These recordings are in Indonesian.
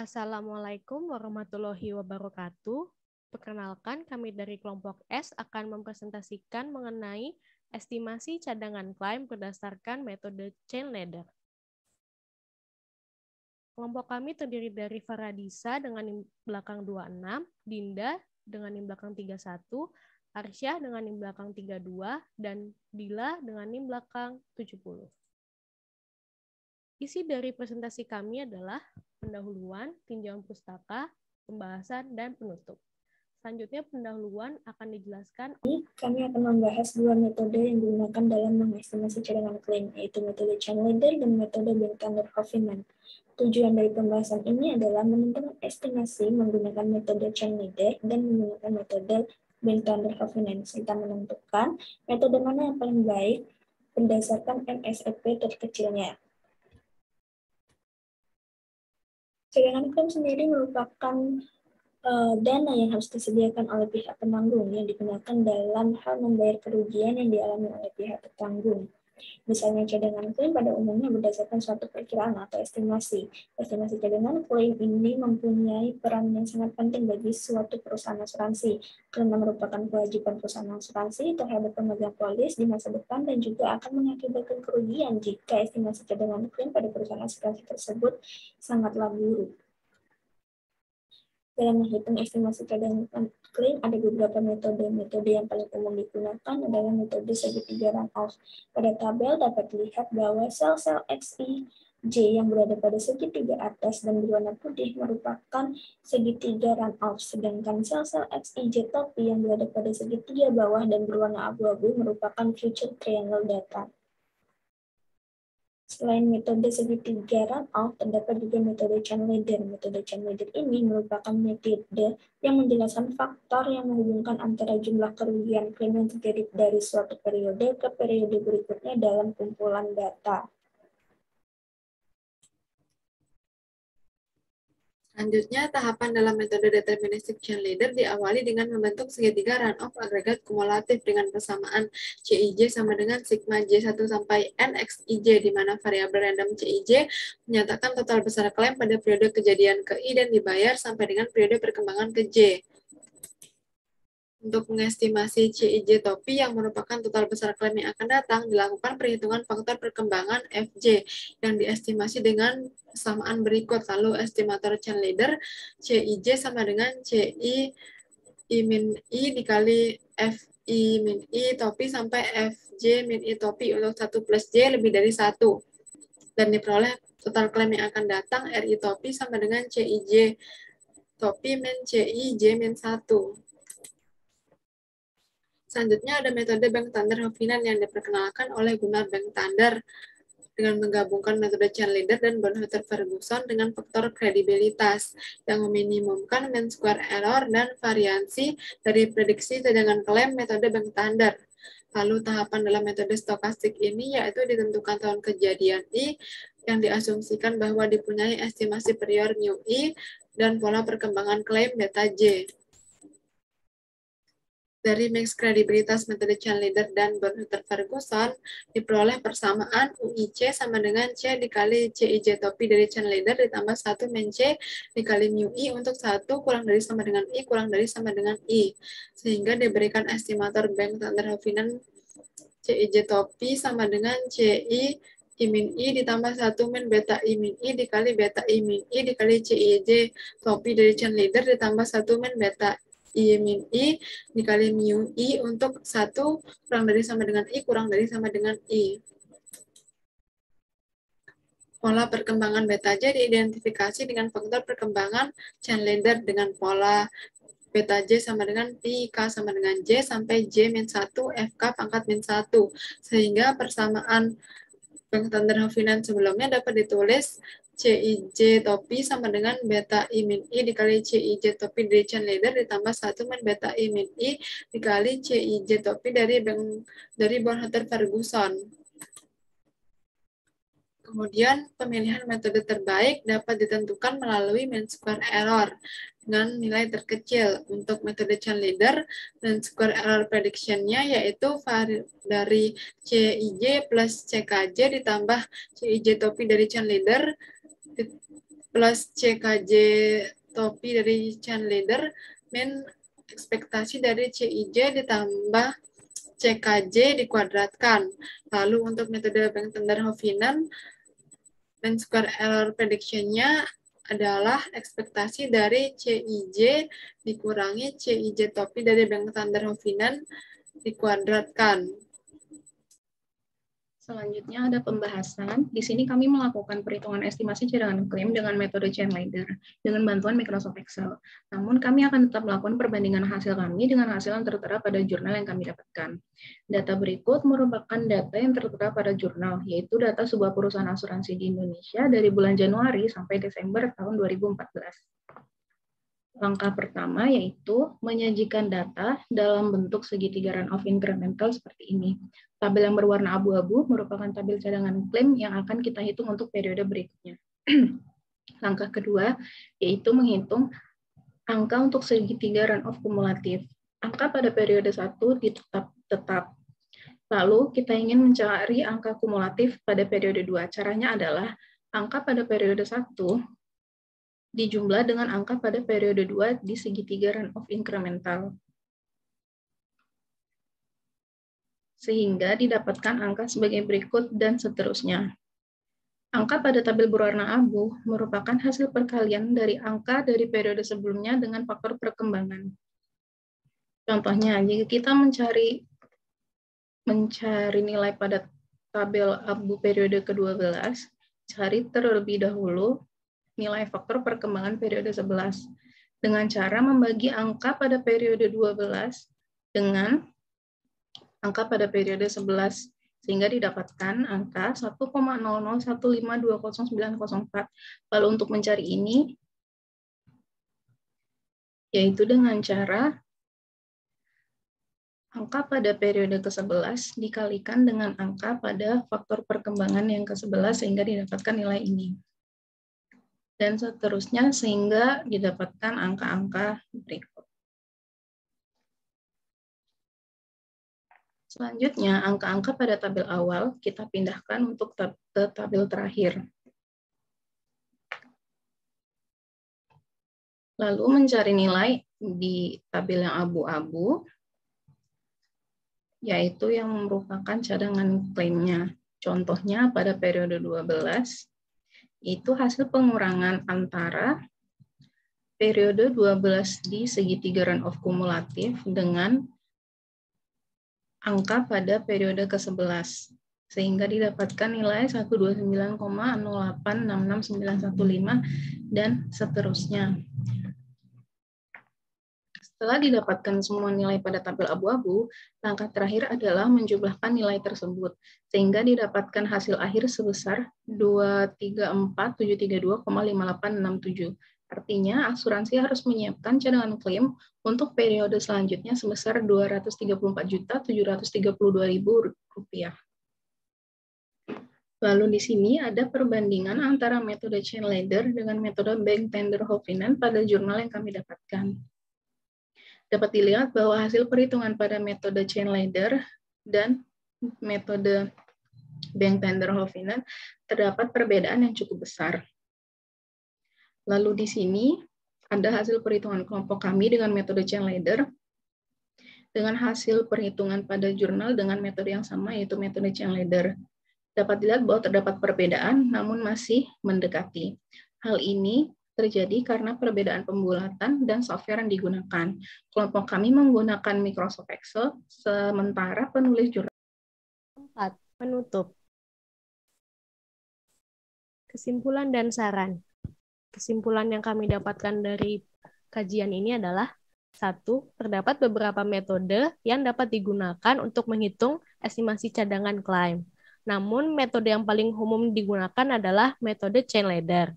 Assalamualaikum warahmatullahi wabarakatuh. Perkenalkan, kami dari kelompok S akan mempresentasikan mengenai estimasi cadangan klaim berdasarkan metode chain ladder. Kelompok kami terdiri dari Faradisa dengan NIM belakang 26, Dinda dengan NIM belakang 31, Arsyah dengan NIM belakang 32, dan Dila dengan NIM belakang 70. Isi dari presentasi kami adalah pendahuluan, tinjauan pustaka, pembahasan, dan penutup. Selanjutnya pendahuluan akan dijelaskan. Kami akan membahas dua metode yang digunakan dalam mengestimasi cadangan klaim, yaitu metode chain ladder dan metode Bank-Thunder-Hoffman. Tujuan dari pembahasan ini adalah menentukan estimasi menggunakan metode chain ladder dan menggunakan metode Bank-Thunder-Hoffman, serta menentukan metode mana yang paling baik berdasarkan MSEP terkecilnya. Cadangan klaim sendiri merupakan dana yang harus disediakan oleh pihak penanggung yang digunakan dalam hal membayar kerugian yang dialami oleh pihak petanggung. Misalnya cadangan klaim pada umumnya berdasarkan suatu perkiraan atau estimasi. Estimasi cadangan klaim ini mempunyai peran yang sangat penting bagi suatu perusahaan asuransi karena merupakan kewajiban perusahaan asuransi terhadap pemegang polis di masa depan dan juga akan mengakibatkan kerugian jika estimasi cadangan klaim pada perusahaan asuransi tersebut sangatlah buruk. Dalam menghitung estimasi cadangan klaim, ada beberapa metode. Metode yang paling umum digunakan adalah metode segitiga runoff. Pada tabel dapat dilihat bahwa sel-sel XIJ yang berada pada segitiga atas dan berwarna putih merupakan segitiga runoff, sedangkan sel-sel XIJ topi yang berada pada segitiga bawah dan berwarna abu-abu merupakan future triangle data. Selain metode segitiga runoff, terdapat juga metode chain ladder. Metode chain ladder ini merupakan metode yang menjelaskan faktor yang menghubungkan antara jumlah kerugian klaim yang terjadi dari suatu periode ke periode berikutnya dalam kumpulan data. Selanjutnya, tahapan dalam metode deterministic chain ladder diawali dengan membentuk segitiga runoff agregat kumulatif dengan persamaan CIJ sama dengan sigma J1 sampai NXIJ, di mana variabel random CIJ menyatakan total besar klaim pada periode kejadian ke I dan dibayar sampai dengan periode perkembangan ke J. Untuk mengestimasi CIJ topi yang merupakan total besar klaim yang akan datang, dilakukan perhitungan faktor perkembangan FJ yang diestimasi dengan persamaan berikut. Lalu estimator chain ladder CIJ sama dengan CI I min I dikali FI min I topi sampai FJ min I topi untuk 1 plus J lebih dari 1. Dan diperoleh total klaim yang akan datang RI topi sama dengan CIJ topi min CI J min 1. Selanjutnya ada metode Bank-Thunder-Hoffman yang diperkenalkan oleh Gunnar Bank-Thunder dengan menggabungkan metode chain ladder dan Bornhuetter-Ferguson dengan faktor kredibilitas yang meminimumkan mean square error dan variansi dari prediksi cadangan klaim metode Bank-Thunder. Lalu tahapan dalam metode stokastik ini yaitu ditentukan tahun kejadian I yang diasumsikan bahwa dipunyai estimasi prior mu I dan pola perkembangan klaim beta J. Dari mix kredibilitas metode chain ladder dan Bornhuetter-Ferguson diperoleh persamaan UIC sama dengan C dikali CIJ topi dari chain ladder ditambah 1 min C dikali mu I untuk 1 kurang dari sama dengan I kurang dari sama dengan I. Sehingga diberikan estimator Bank-Thunder-Hoffman CIJ topi sama dengan CI I min I ditambah 1 min beta I min I dikali beta I min I dikali CIJ topi dari chain ladder ditambah 1 min beta I min I dikali mu I untuk 1 kurang dari sama dengan I kurang dari sama dengan I. Pola perkembangan beta J diidentifikasi dengan faktor perkembangan chain ladder dengan pola beta J sama dengan Pi K sama dengan J sampai J min 1 FK pangkat min 1. Sehingga persamaan Bank-Thunder-Hoffman sebelumnya dapat ditulis CIJ topi sama dengan beta I min I dikali CIJ topi dari chain ladder ditambah 1 min beta I min I dikali CIJ topi dari Bornhuetter-Ferguson. Kemudian pemilihan metode terbaik dapat ditentukan melalui mean square error dengan nilai terkecil. Untuk metode chain ladder, mean square error prediction-nya yaitu dari CIJ plus CKJ ditambah CIJ topi dari chain ladder plus CKJ topi dari Chandler, min ekspektasi dari CIJ ditambah CKJ dikuadratkan. Lalu untuk metode Bank-Tender-Hovinen, mean square error prediction-nya adalah ekspektasi dari CIJ dikurangi CIJ topi dari Bank-Tender-Hovinen dikuadratkan. Selanjutnya ada pembahasan. Di sini kami melakukan perhitungan estimasi cadangan klaim dengan metode Chandler dengan bantuan Microsoft Excel. Namun kami akan tetap melakukan perbandingan hasil kami dengan hasil yang tertera pada jurnal yang kami dapatkan. Data berikut merupakan data yang tertera pada jurnal, yaitu data sebuah perusahaan asuransi di Indonesia dari bulan Januari sampai Desember tahun 2014. Langkah pertama yaitu menyajikan data dalam bentuk segitiga run-off incremental seperti ini. Tabel yang berwarna abu-abu merupakan tabel cadangan klaim yang akan kita hitung untuk periode berikutnya. Langkah kedua yaitu menghitung angka untuk segitiga run-off kumulatif. Angka pada periode 1 tetap. Lalu kita ingin mencari angka kumulatif pada periode 2. Caranya adalah angka pada periode 1 dijumlah dengan angka pada periode 2 di segitiga run-off incremental. Sehingga didapatkan angka sebagai berikut dan seterusnya. Angka pada tabel berwarna abu merupakan hasil perkalian dari angka dari periode sebelumnya dengan faktor perkembangan. Contohnya, jika kita mencari nilai pada tabel abu periode ke-12, cari terlebih dahulu nilai faktor perkembangan periode 11 dengan cara membagi angka pada periode 12 dengan angka pada periode 11 sehingga didapatkan angka 1,0015200904. Lalu untuk mencari ini yaitu dengan cara angka pada periode ke-11 dikalikan dengan angka pada faktor perkembangan yang ke-11 sehingga didapatkan nilai ini. Dan seterusnya sehingga didapatkan angka-angka berikut. Selanjutnya, angka-angka pada tabel awal kita pindahkan untuk ke tabel terakhir. Lalu mencari nilai di tabel yang abu-abu, yaitu yang merupakan cadangan klaimnya. Contohnya pada periode 12, itu hasil pengurangan antara periode 12 di segitiga run-off kumulatif dengan angka pada periode ke-11. Sehingga didapatkan nilai 129,0866915 dan seterusnya. Setelah didapatkan semua nilai pada tabel abu-abu, langkah terakhir adalah menjumlahkan nilai tersebut, sehingga didapatkan hasil akhir sebesar 234.732,5867. Artinya, asuransi harus menyiapkan cadangan klaim untuk periode selanjutnya sebesar Rp234.732.000. Lalu di sini ada perbandingan antara metode Chandler dengan metode Bank-Tender-Hovinen pada jurnal yang kami dapatkan. Dapat dilihat bahwa hasil perhitungan pada metode Chandler dan metode Bank-Tender-Hovinen terdapat perbedaan yang cukup besar. Lalu di sini ada hasil perhitungan kelompok kami dengan metode Chandler dengan hasil perhitungan pada jurnal dengan metode yang sama yaitu metode Chandler. Dapat dilihat bahwa terdapat perbedaan namun masih mendekati. Hal ini terjadi karena perbedaan pembulatan dan software yang digunakan. Kelompok kami menggunakan Microsoft Excel, sementara penulis jurnal. 4. Penutup. Kesimpulan dan saran. Kesimpulan yang kami dapatkan dari kajian ini adalah 1. Terdapat beberapa metode yang dapat digunakan untuk menghitung estimasi cadangan klaim. Namun, metode yang paling umum digunakan adalah metode Chandler.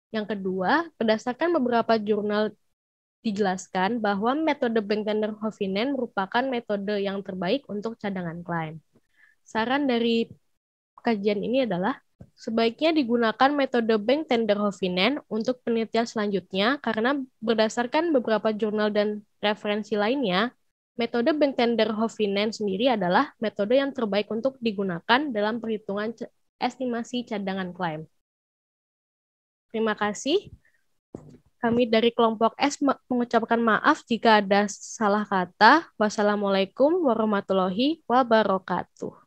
Yang kedua, berdasarkan beberapa jurnal dijelaskan bahwa metode Bank-Tender-Hovinen merupakan metode yang terbaik untuk cadangan klaim. Saran dari kajian ini adalah sebaiknya digunakan metode Bank-Tender-Hovinen untuk penelitian selanjutnya karena berdasarkan beberapa jurnal dan referensi lainnya, metode Bank-Tender-Hovinen sendiri adalah metode yang terbaik untuk digunakan dalam perhitungan estimasi cadangan klaim. Terima kasih. Kami dari kelompok S mengucapkan maaf jika ada salah kata. Wassalamualaikum warahmatullahi wabarakatuh.